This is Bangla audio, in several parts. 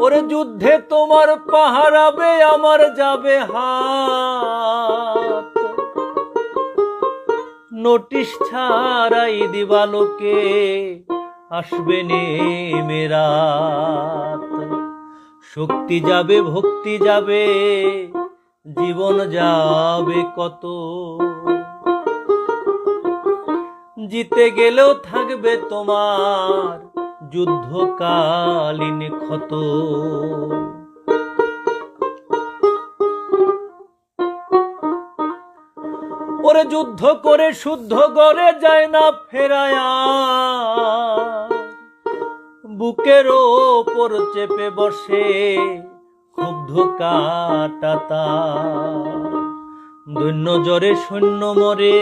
ওরে যুদ্ধে তোমার পাহারাবে আমার যাবে হাত, নোটিশ ছাড়াই দিবালোকে আসবে নেমে রাত। শক্তি যাবে ভক্তি যাবে জীবন যাবে কত, জিতে গেলেও থাকবে তোমার যুদ্ধকালীন ক্ষত। ওরে যুদ্ধ করে শুদ্ধ করে যায় না ফেরায়া, বুকের ওপর চেপে বসে ক্ষুব্ধ কাঁটা। দৈন্য জ্বরে সৈন্য মরে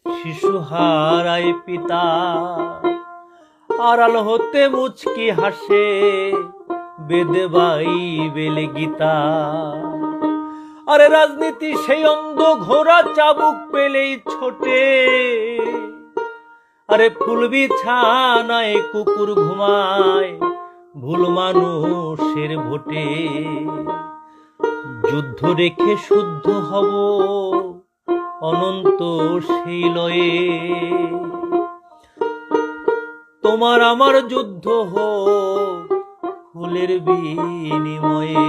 শিশু হারায় পিতা, আড়াল হতে মুচকি হাসে বেদে বাইবেল গীতা। আরে রাজনীতি সেই অন্ধ ঘোড়া চাবুক পেলেই ছোটে, আরে ফুল বিছানায় কুকুর ঘুমায় ভুল মানুষের ভোটে। যুদ্ধ রেখে শুদ্ধ হব অনন্ত সেই লয়ে, তোমার আমার যুদ্ধ হোক ফুলের বিনিময়ে।